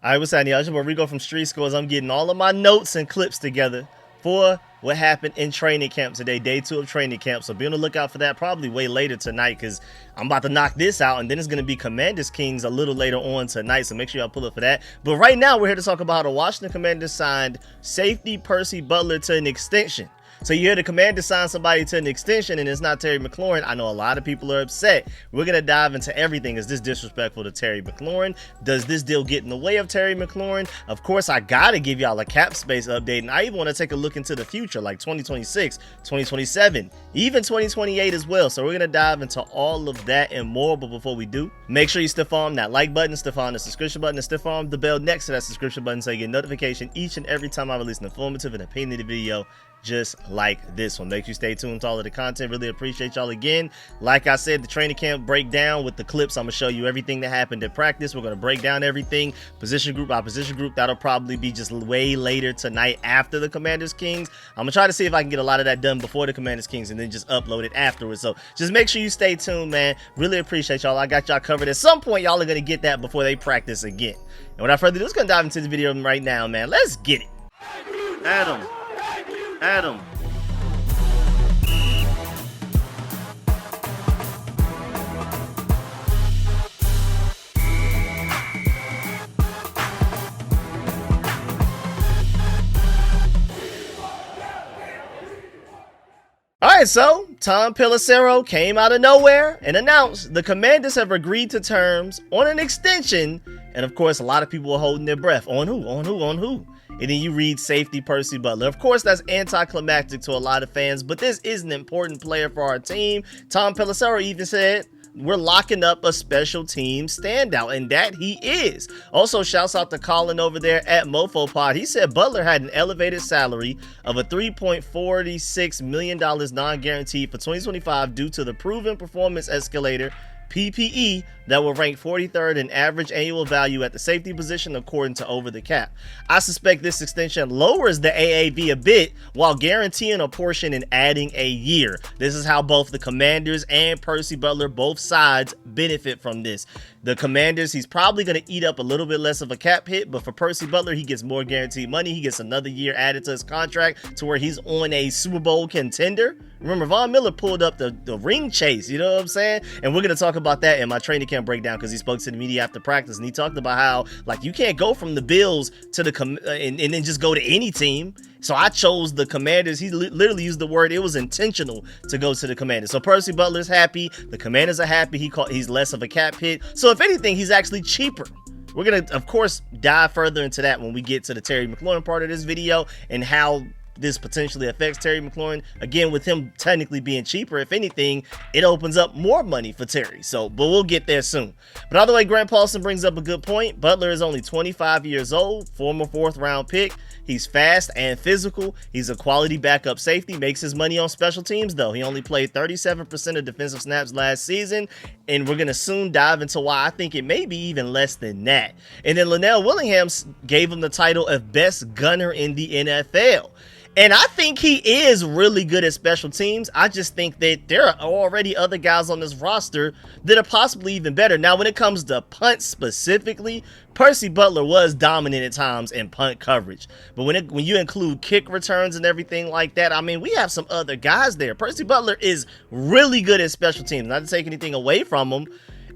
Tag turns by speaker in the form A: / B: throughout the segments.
A: All right, what's happening, y'all? It's your boy Rico from StreetScores. I'm getting all of my notes and clips together for what happened in training camp today, day 2 of training camp. So be on the lookout for that probably way later tonight because I'm about to knock this out, and then it's going to be Commanders Kings a little later on tonight. So make sure y'all pull up for that. But right now, we're here to talk about how the Washington Commanders signed safety Percy Butler to an extension. So you hear the Commanders sign somebody to an extension and it's not Terry McLaurin. I know a lot of people are upset. We're going to dive into everything. Is this disrespectful to Terry McLaurin? Does this deal get in the way of Terry McLaurin? Of course, I got to give y'all a cap space update, and I even want to take a look into the future, like 2026, 2027, even 2028 as well. So we're going to dive into all of that and more. But before we do, make sure you stiff arm that like button, stiff arm the subscription button, and stiff arm the bell next to that subscription button so you get notification each and every time I release an informative and opinionated video just like this one. Make sure you stay tuned to all of the content. Really appreciate y'all again. Like I said, the training camp breakdown with the clips. I'm gonna show you everything that happened in practice. We're gonna break down everything position group by position group. That'll probably be just way later tonight after the Commanders Kings. I'm gonna try to see if I can get a lot of that done before the Commanders Kings and then just upload it afterwards. So just make sure you stay tuned, man. Really appreciate y'all. I got y'all covered. At some point, y'all are gonna get that before they practice again. And without further ado, let's gonna dive into the video right now, man. Let's get it. Adam. All right, so Tom Pelissero came out of nowhere and announced the Commanders have agreed to terms on an extension. And of course, a lot of people are holding their breath. On who? And then you read safety Percy Butler. Of course, that's anticlimactic to a lot of fans, but this is an important player for our team. Tom Pelissero even said, we're locking up a special team standout, and that he is. Also, shouts out to Colin over there at MofoPod. He said Butler had an elevated salary of a $3.46 million non-guaranteed for 2025 due to the proven performance escalator PPE that will rank 43rd in average annual value at the safety position according to Over the Cap. I suspect this extension lowers the AAV a bit while guaranteeing a portion and adding a year. This is how both the Commanders and Percy Butler, both sides, benefit from this. The Commanders, he's probably going to eat up a little bit less of a cap hit, but for Percy Butler, he gets more guaranteed money. He gets another year added to his contract to where he's on a Super Bowl contender. Remember, Von Miller pulled up the ring chase, you know what I'm saying? And we're going to talk about that in my training camp breakdown because he spoke to the media after practice, and he talked about how, like, you can't go from the Bills to the and then just go to any team. So I chose the Commanders. He literally used the word, it was intentional to go to the Commanders. So Percy Butler's happy. The Commanders are happy. He's less of a cap hit. So if anything, he's actually cheaper. We're going to, of course, dive further into that when we get to the Terry McLaurin part of this video and how this potentially affects Terry McLaurin. Again, with him technically being cheaper, if anything, it opens up more money for Terry. But we'll get there soon. But either way, Grant Paulson brings up a good point. Butler is only 25 years old, former 4th round pick. He's fast and physical. He's a quality backup safety. Makes his money on special teams, though. He only played 37% of defensive snaps last season, and we're going to soon dive into why I think it may be even less than that. And then Linnell Willingham gave him the title of best gunner in the NFL. And I think he is really good at special teams. I just think that there are already other guys on this roster that are possibly even better. Now, when it comes to punt specifically, Percy Butler was dominant at times in punt coverage. But when you include kick returns and everything like that, I mean, we have some other guys there. Percy Butler is really good at special teams. Not to take anything away from him.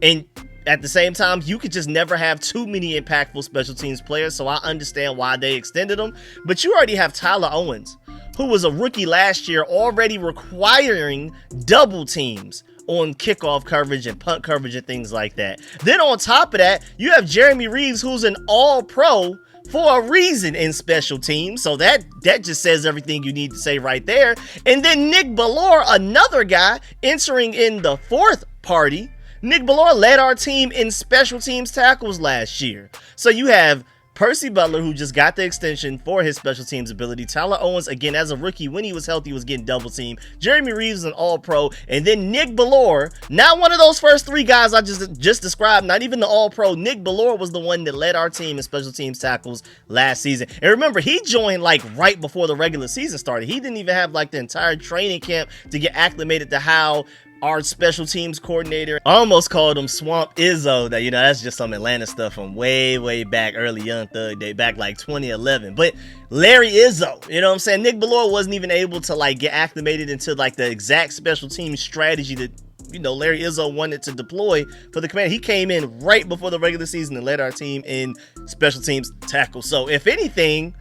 A: And at the same time, you could just never have too many impactful special teams players, so I understand why they extended him. But you already have Tyler Owens, who was a rookie last year, already requiring double teams on kickoff coverage and punt coverage and things like that. Then on top of that, you have Jeremy Reeves, who's an all-pro for a reason in special teams. So that just says everything you need to say right there. And then Nick Bellore, another guy entering in the 4th party. Nick Bellore led our team in special teams tackles last year. So you have Percy Butler, who just got the extension for his special teams ability. Tyler Owens, again, as a rookie, when he was healthy, was getting double team. Jeremy Reeves is an all-pro. And then Nick Bellore, not one of those first 3 guys I just described, not even the all-pro. Nick Bellore was the one that led our team in special teams tackles last season. And remember, he joined like right before the regular season started. He didn't even have like the entire training camp to get acclimated to how our special teams coordinator. I almost called him Swamp Izzo. That, that's just some Atlanta stuff from way back, early Young Thug day, back like 2011. But Larry Izzo, you know what I'm saying? Nick Bellore wasn't even able to like get acclimated into like the exact special team strategy that Larry Izzo wanted to deploy for the Commanders. He came in right before the regular season and led our team in special teams tackle. So if anything,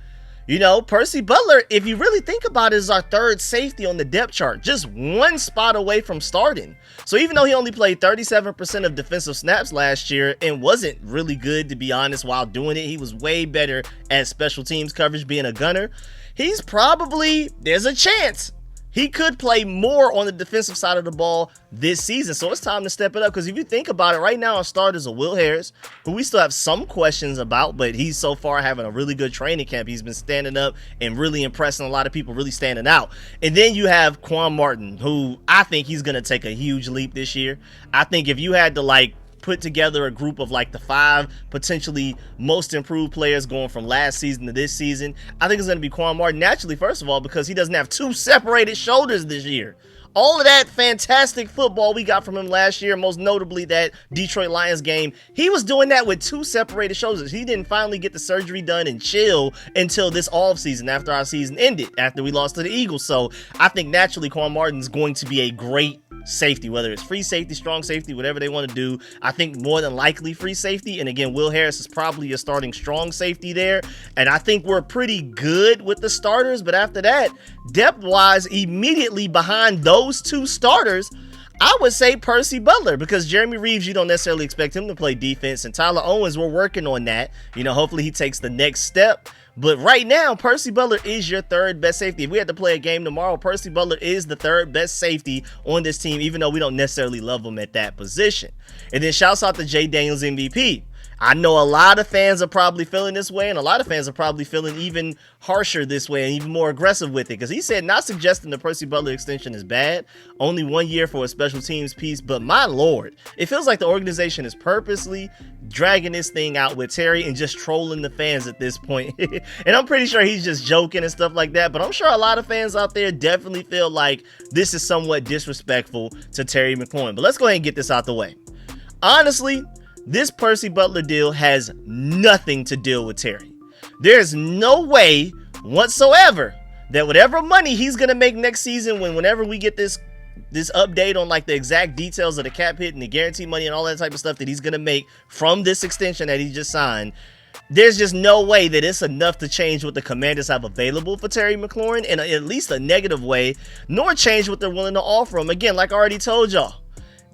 A: Percy Butler, if you really think about it, is our third safety on the depth chart, just one spot away from starting. So even though he only played 37% of defensive snaps last year and wasn't really good, to be honest, while doing it, he was way better at special teams coverage, being a gunner. There's a chance he could play more on the defensive side of the ball this season. So it's time to step it up, because if you think about it, right now our starters are Will Harris, who we still have some questions about, but he's so far having a really good training camp. He's been standing up and really impressing a lot of people, really standing out. And then you have Quan Martin, who I think he's going to take a huge leap this year. I think if you had to put together a group of the 5 potentially most improved players going from last season to this season, I think it's going to be Quan Martin. Naturally, first of all, because he doesn't have 2 separated shoulders this year. All of that fantastic football we got from him last year, most notably that Detroit Lions game, he was doing that with 2 separated shoulders. He didn't finally get the surgery done and chill until this offseason, after our season ended, after we lost to the Eagles. So I think naturally Quan Martin's going to be a great safety, whether it's free safety, strong safety, whatever they want to do. I think more than likely free safety. And again, Will Harris is probably a starting strong safety there. And I think we're pretty good with the starters. But after that, depth-wise, immediately behind those 2 starters, I would say Percy Butler, because Jeremy Reeves, you don't necessarily expect him to play defense. And Tyler Owens, we're working on that. Hopefully he takes the next step. But right now, Percy Butler is your third best safety. If we had to play a game tomorrow, Percy Butler is the third best safety on this team, even though we don't necessarily love him at that position. And then shouts out to Jay Daniels MVP. I know a lot of fans are probably feeling this way, and a lot of fans are probably feeling even harsher this way and even more aggressive with it, because he said not suggesting the Percy Butler extension is bad, only 1 year for a special teams piece, but my lord, it feels like the organization is purposely dragging this thing out with Terry and just trolling the fans at this point. And I'm pretty sure he's just joking and stuff like that, but I'm sure a lot of fans out there definitely feel like this is somewhat disrespectful to Terry McLaurin. But let's go ahead and get this out the way. Honestly, this Percy Butler deal has nothing to do with Terry. There's no way whatsoever that whatever money he's going to make next season, whenever we get this update on the exact details of the cap hit and the guarantee money and all that type of stuff that he's going to make from this extension that he just signed, there's just no way that it's enough to change what the Commanders have available for Terry McLaurin in at least a negative way, nor change what they're willing to offer him. Again, like I already told y'all,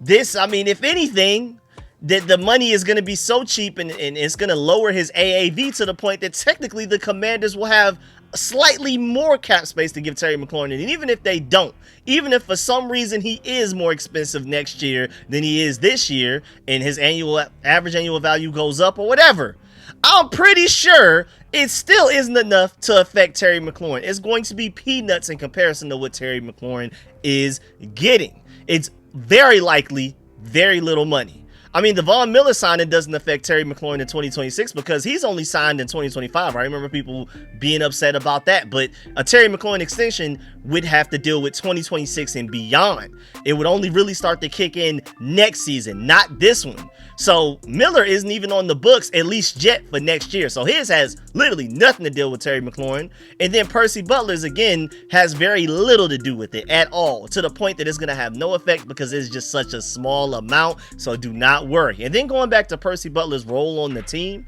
A: if anything, that the money is going to be so cheap and it's going to lower his AAV to the point that technically the Commanders will have slightly more cap space to give Terry McLaurin. And even if they don't, even if for some reason he is more expensive next year than he is this year and his average annual value goes up or whatever, I'm pretty sure it still isn't enough to affect Terry McLaurin. It's going to be peanuts in comparison to what Terry McLaurin is getting. It's very likely very little money. The Von Miller signing doesn't affect Terry McLaurin in 2026 because he's only signed in 2025. I remember people being upset about that, but a Terry McLaurin extension would have to deal with 2026 and beyond. It would only really start to kick in next season, not this one. So Miller isn't even on the books, at least yet, for next year. So his has literally nothing to do with Terry McLaurin. And then Percy Butler's, again, has very little to do with it at all, to the point that it's going to have no effect because it's just such a small amount. So do not worry. And then going back to Percy Butler's role on the team,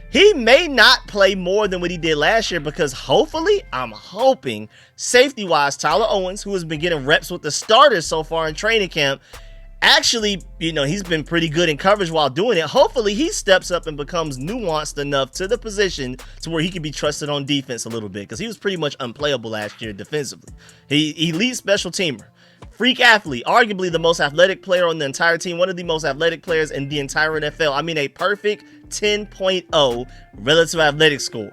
A: he may not play more than what he did last year because hopefully, I'm hoping, safety-wise, Tyler Owens, who has been getting reps with the starters so far in training camp, actually, he's been pretty good in coverage while doing it. Hopefully, he steps up and becomes nuanced enough to the position to where he can be trusted on defense a little bit, because he was pretty much unplayable last year defensively. He leads special teamer. Freak athlete, arguably the most athletic player on the entire team, one of the most athletic players in the entire NFL. A perfect 10.0 relative athletic score.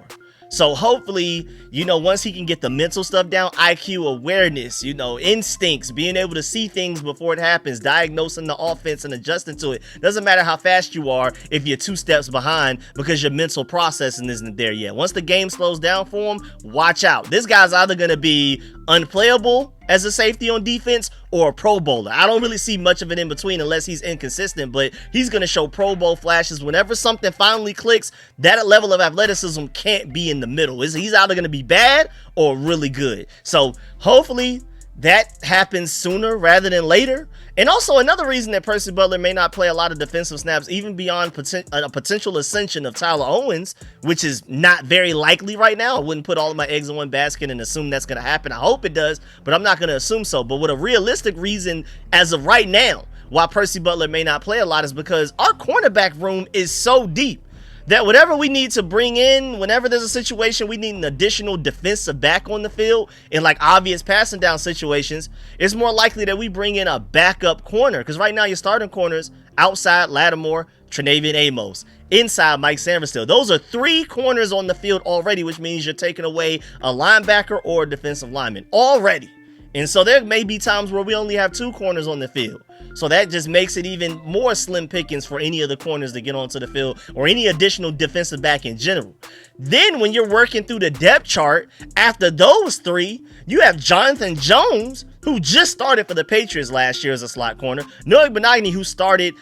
A: So hopefully, once he can get the mental stuff down, IQ, awareness, instincts, being able to see things before it happens, diagnosing the offense and adjusting to it. Doesn't matter how fast you are if you're 2 steps behind because your mental processing isn't there yet. Once the game slows down for him, watch out. This guy's either going to be unplayable as a safety on defense or a Pro Bowler. I don't really see much of it in between unless he's inconsistent, but he's going to show Pro Bowl flashes. Whenever something finally clicks, that level of athleticism can't be in the middle. He's either going to be bad or really good. So hopefully that happens sooner rather than later. And also another reason that Percy Butler may not play a lot of defensive snaps, even beyond a potential ascension of Tyler Owens, which is not very likely right now. I wouldn't put all of my eggs in one basket and assume that's going to happen. I hope it does, but I'm not going to assume so. But with a realistic reason as of right now, why Percy Butler may not play a lot is because our cornerback room is so deep that whatever we need to bring in, whenever there's a situation we need an additional defensive back on the field in like obvious passing down situations, it's more likely that we bring in a backup corner. Because right now your starting corners, outside Lattimore, Trenavian Amos, inside Mike Sanderstill. Those are 3 corners on the field already, which means you're taking away a linebacker or a defensive lineman already. And so there may be times where we only have 2 corners on the field. So that just makes it even more slim pickings for any of the corners to get onto the field or any additional defensive back in general. Then when you're working through the depth chart, after those 3, you have Jonathan Jones, who just started for the Patriots last year as a slot corner. Noah Benigni, who started,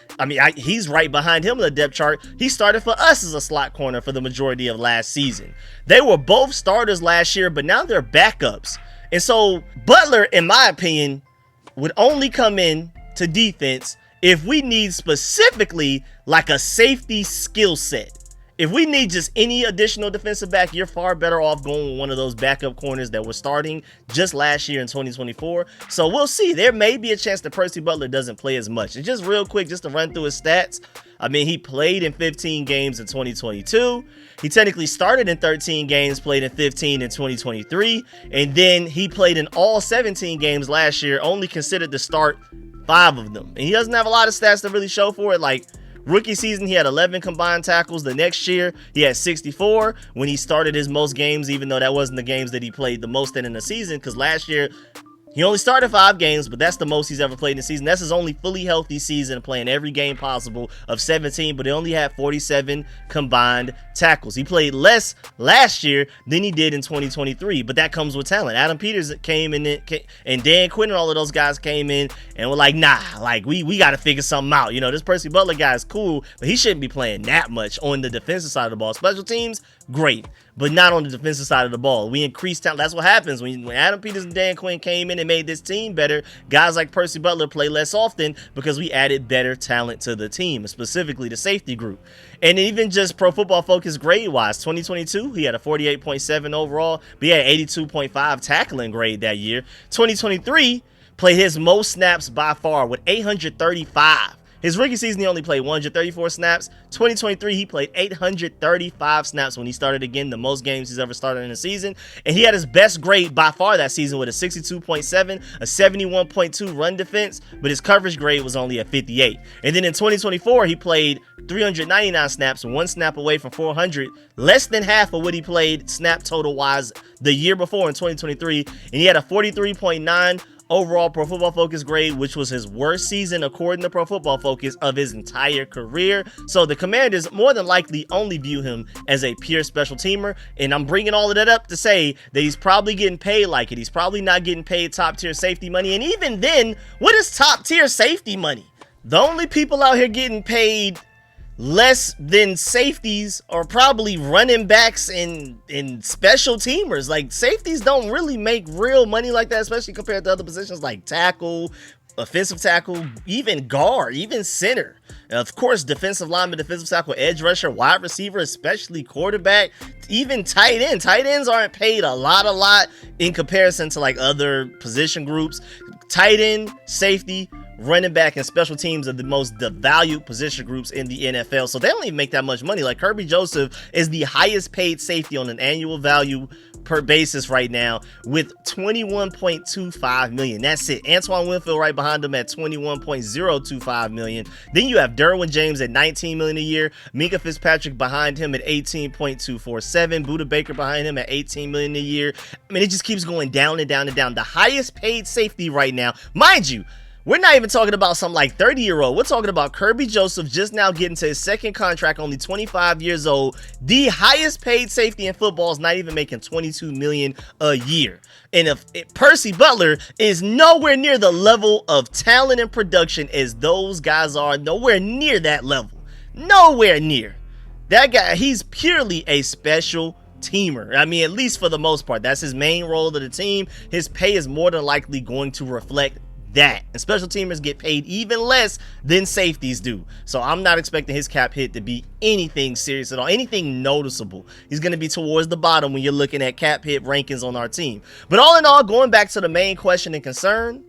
A: he's right behind him in the depth chart. He started for us as a slot corner for the majority of last season. They were both starters last year, but now they're backups. And so Butler, in my opinion, would only come in to defense if we need specifically like a safety skill set. If we need just any additional defensive back, you're far better off going with one of those backup corners that were starting just last year in 2024. So we'll see. There may be a chance that Percy Butler doesn't play as much. And just real quick, just to run through his stats. He played in 15 games in 2022. He technically started in 13 games, played in 15 in 2023. And then he played in all 17 games last year, only considered to start 5 of them. And he doesn't have a lot of stats to really show for it. Like rookie season, he had 11 combined tackles. The next year, he had 64 when he started his most games, even though that wasn't the games that he played the most in the season. Because last year, he only started 5 games, but that's the most he's ever played in the season. That's his only fully healthy season, playing every game possible of 17, but he only had 47 combined tackles. He played less last year than he did in 2023, but that comes with talent. Adam Peters came in, and Dan Quinn and all of those guys came in and were like, nah, like we got to figure something out. This Percy Butler guy is cool, but he shouldn't be playing that much on the defensive side of the ball. Special teams, great, but not on the defensive side of the ball. We increased talent. That's what happens when Adam Peters and Dan Quinn came in and made this team better. Guys like Percy Butler play less often because we added better talent to the team, specifically the safety group. And even just Pro Football Focus grade-wise, 2022, he had a 48.7 overall, but he had 82.5 tackling grade that year. 2023, played his most snaps by far with 835. His rookie season, he only played 134 snaps. 2023, he played 835 snaps when he started again, the most games he's ever started in a season. And he had his best grade by far that season with a 62.7, a 71.2 run defense, but his coverage grade was only a 58. And then in 2024, he played 399 snaps, 1 snap away from 400, less than half of what he played snap total-wise the year before in 2023. And he had a 43.9 overall Pro Football Focus grade, which was his worst season according to Pro Football Focus of his entire career. So the Commanders more than likely only view him as a pure special teamer, and I'm bringing all of that up to say that he's probably getting paid like it. He's probably not getting paid top tier safety money, and even then, what is top tier safety money? The only people out here getting paid less than safeties are probably running backs and special teamers. Like, safeties don't really make real money like that, especially compared to other positions like tackle, offensive tackle, even guard, even center. And of course, defensive lineman, defensive tackle, edge rusher, wide receiver, especially quarterback, even tight end. Tight ends aren't paid a lot in comparison to like other position groups. Tight end, safety, running back, and special teams are the most devalued position groups in the NFL. So they don't even make that much money. Like Kirby Joseph is the highest paid safety on an annual value per basis right now with $21.25 million. That's it. Antoine Winfield right behind him at $21.025 million. Then you have Derwin James at $19 million a year. Minka Fitzpatrick behind him at $18.247. Budda Baker behind him at $18 million a year. I mean, it just keeps going down and down and down. The highest paid safety right now, mind you, We're not even talking about some like 30-year-old. We're talking about Kirby Joseph just now getting to his second contract, only 25 years old. The highest paid safety in football is not even making $22 million a year. And if Percy Butler is nowhere near the level of talent and production as those guys are, nowhere near that level. Nowhere near. That guy, he's purely a special teamer. I mean, at least for the most part, that's his main role of the team. His pay is more than likely going to reflect that, and special teamers get paid even less than safeties do. So I'm not expecting his cap hit to be anything serious at all, anything noticeable. He's going to be towards the bottom when you're looking at cap hit rankings on our team. But all in all, going back to the main question and concern,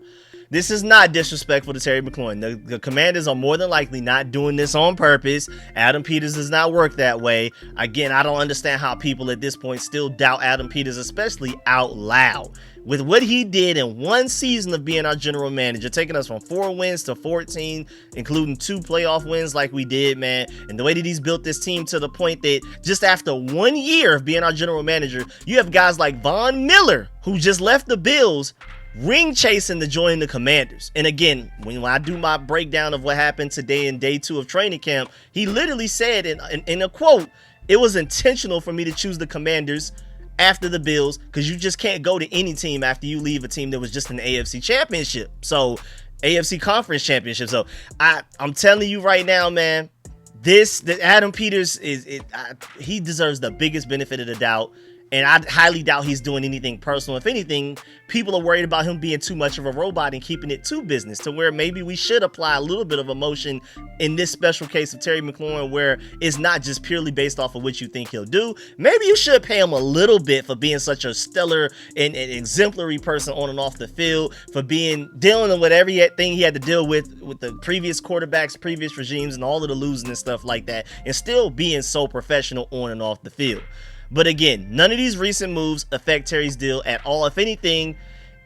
A: this is not disrespectful to Terry McLaurin. The Commanders are more than likely not doing this on purpose. Adam Peters does not work that way. Again, I don't understand how people at this point still doubt Adam Peters, especially out loud. With what he did in one season of being our general manager, taking us from 4 wins to 14, including 2 playoff wins like we did, man. And the way that he's built this team to the point that just after 1 year of being our general manager, you have guys like Von Miller, who just left the Bills, ring chasing to join the Commanders. And again, when I do my breakdown of what happened today in day 2 of training camp, he literally said in a quote, "It was intentional for me to choose the Commanders after the Bills, because you just can't go to any team after you leave a team that was just in the AFC championship. So AFC conference championship. So I'm telling you right now, man, that Adam Peters he deserves the biggest benefit of the doubt. And I highly doubt he's doing anything personal. If anything, people are worried about him being too much of a robot and keeping it to business, to where maybe we should apply a little bit of emotion in this special case of Terry McLaurin, where it's not just purely based off of what you think he'll do. Maybe you should pay him a little bit for being such a stellar and exemplary person on and off the field, for dealing with everything he had to deal with the previous quarterbacks, previous regimes, and all of the losing and stuff like that, and still being so professional on and off the field. But again, none of these recent moves affect Terry's deal at all. If anything,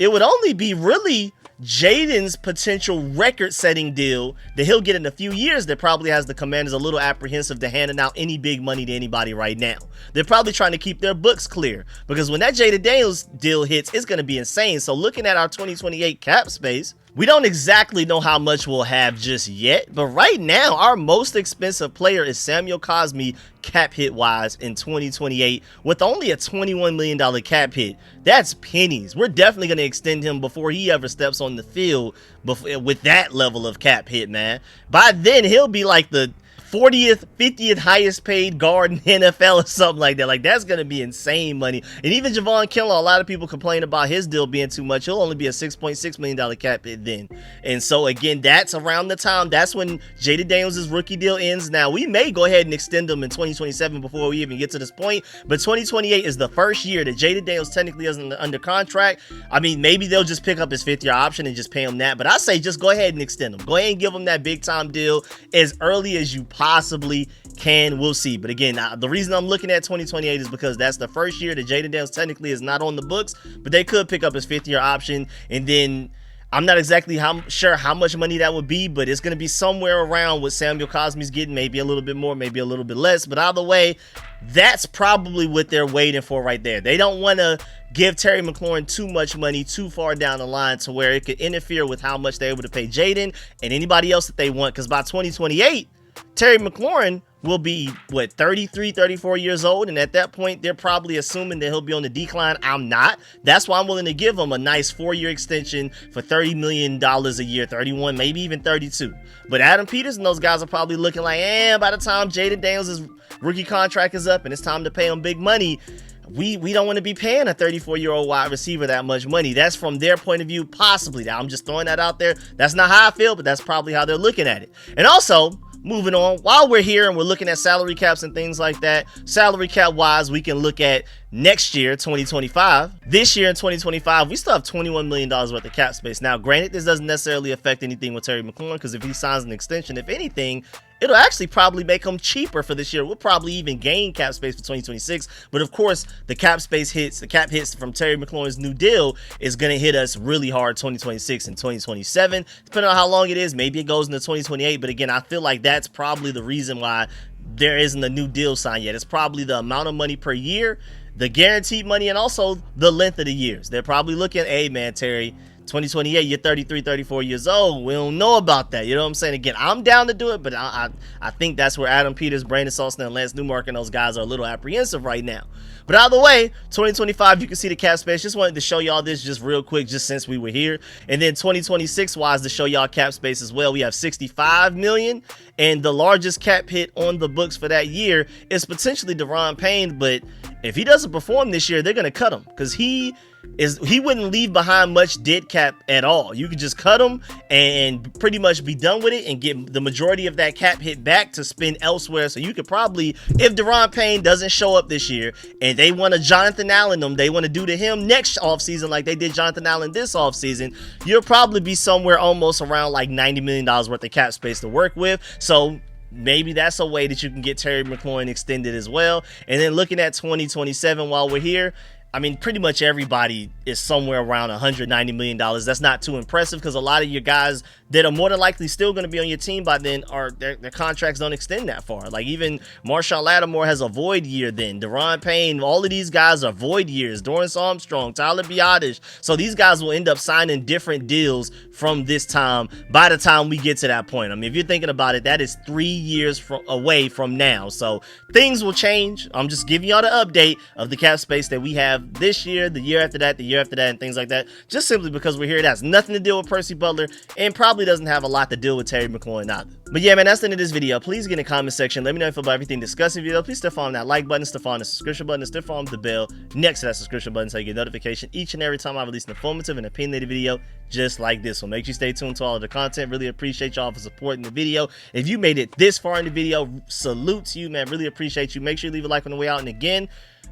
A: it would only be really Jaden's potential record-setting deal that he'll get in a few years that probably has the Commanders a little apprehensive to handing out any big money to anybody right now. They're probably trying to keep their books clear, because when that Jaden Daniels deal hits, it's going to be insane. So looking at our 2028 cap space, we don't exactly know how much we'll have just yet, but right now, our most expensive player is Samuel Cosmi, cap hit wise, in 2028, with only a $21 million cap hit. That's pennies. We're definitely going to extend him before he ever steps on the field with that level of cap hit, man. By then, he'll be like the 40th, 50th highest paid guard in the NFL or something like that. Like, that's going to be insane money. And even Javon Kinlaw, a lot of people complain about his deal being too much. He'll only be a $6.6 million cap hit then. And so, again, that's around the time. That's when Jaden Daniels' rookie deal ends. Now, we may go ahead and extend him in 2027 before we even get to this point. But 2028 is the first year that Jaden Daniels technically isn't under contract. I mean, maybe they'll just pick up his 5th-year option and just pay him that. But I say just go ahead and extend him. Go ahead and give him that big-time deal as early as you possibly can. We'll see. But again, the reason I'm looking at 2028 is because that's the first year that Jaden Daniels technically is not on the books, but they could pick up his 5th-year option. And then I'm not exactly sure how much money that would be, but it's going to be somewhere around what Samuel Cosmi's getting, maybe a little bit more, maybe a little bit less. But either way, that's probably what they're waiting for right there. They don't want to give Terry McLaurin too much money too far down the line to where it could interfere with how much they're able to pay Jaden and anybody else that they want, because by 2028, Terry McLaurin will be, 33, 34 years old, and at that point, they're probably assuming that he'll be on the decline. I'm not. That's why I'm willing to give him a nice 4-year extension for $30 million a year, 31, maybe even 32. But Adam Peters and those guys are probably looking like, by the time Jaden Daniels' rookie contract is up and it's time to pay him big money, we don't want to be paying a 34-year-old wide receiver that much money. That's from their point of view, possibly. Now, I'm just throwing that out there. That's not how I feel, but that's probably how they're looking at it. And also, moving on, while we're here and we're looking at salary caps and things like that, salary cap wise, we can look at next year, 2025. This year in 2025, we still have $21 million worth of cap space. Now, granted, this doesn't necessarily affect anything with Terry McLaurin, because if he signs an extension, if anything, it'll actually probably make him cheaper for this year. We'll probably even gain cap space for 2026. But of course, the cap hits from Terry McLaurin's new deal is going to hit us really hard 2026 and 2027. Depending on how long it is, maybe it goes into 2028. But again, I feel like that's probably the reason why there isn't a new deal signed yet. It's probably the amount of money per year, the guaranteed money, and also the length of the years. They're probably looking, hey man, Terry, 2028, you're 33, 34 years old. We don't know about that. You know what I'm saying? Again, I'm down to do it, but I think that's where Adam Peters, Brandon Sauston, and Lance Newmark and those guys are a little apprehensive right now. But either way, 2025, you can see the cap space. Just wanted to show y'all this just real quick, just since we were here. And then 2026 wise, to show y'all cap space as well, we have 65 million, and the largest cap hit on the books for that year is potentially Deron Payne. But if he doesn't perform this year, they're gonna cut him, because he wouldn't leave behind much dead cap at all. You could just cut him and pretty much be done with it and get the majority of that cap hit back to spend elsewhere. So you could probably, if Deron Payne doesn't show up this year and they want to Jonathan Allen him, they want to do to him next offseason like they did Jonathan Allen this offseason, you'll probably be somewhere almost around like $90 million worth of cap space to work with. So maybe that's a way that you can get Terry McLaurin extended as well. And then looking at 2027 while we're here, I mean, pretty much everybody is somewhere around $190 million. That's not too impressive, because a lot of your guys that are more than likely still going to be on your team by then are their contracts don't extend that far. Like even Marshawn Lattimore has a void year then. Deron Payne, all of these guys are void years. Dorrance Armstrong, Tyler Biadasz. So these guys will end up signing different deals from this time by the time we get to that point. I mean, if you're thinking about it, that is 3 years away from now. So things will change. I'm just giving y'all the update of the cap space that we have this year, the year after that, the year after that, and things like that, just simply because we're here. It has nothing to do with Percy Butler and probably doesn't have a lot to do with Terry McLaurin either. But yeah, man, that's the end of this video. Please get in the comment section. Let me know if you feel about everything discussed in the video. Please still follow that like button, still follow the subscription button, still follow the bell next to that subscription button so you get notification each and every time I release an informative and opinionated video just like this one. Make sure you stay tuned to all of the content. Really appreciate y'all for supporting the video. If you made it this far in the video, salute to you, man. Really appreciate you. Make sure you leave a like on the way out. And again,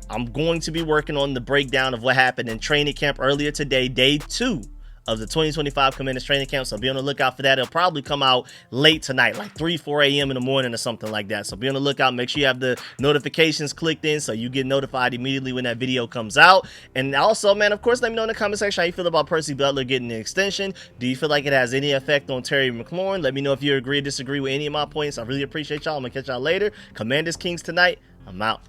A: I'm going to be working on the breakdown of what happened in training camp earlier today, day 2 of the 2025 Commanders training camp. So be on the lookout for that. It'll probably come out late tonight, like 4 a.m. in the morning or something like that. So be on the lookout. Make sure you have the notifications clicked in so you get notified immediately when that video comes out. And also, man, of course, let me know in the comment section how you feel about Percy Butler getting the extension. Do you feel like it has any effect on Terry McLaurin? Let me know if you agree or disagree with any of my points. I really appreciate y'all. I'm going to catch y'all later. Commanders Kings tonight. I'm out.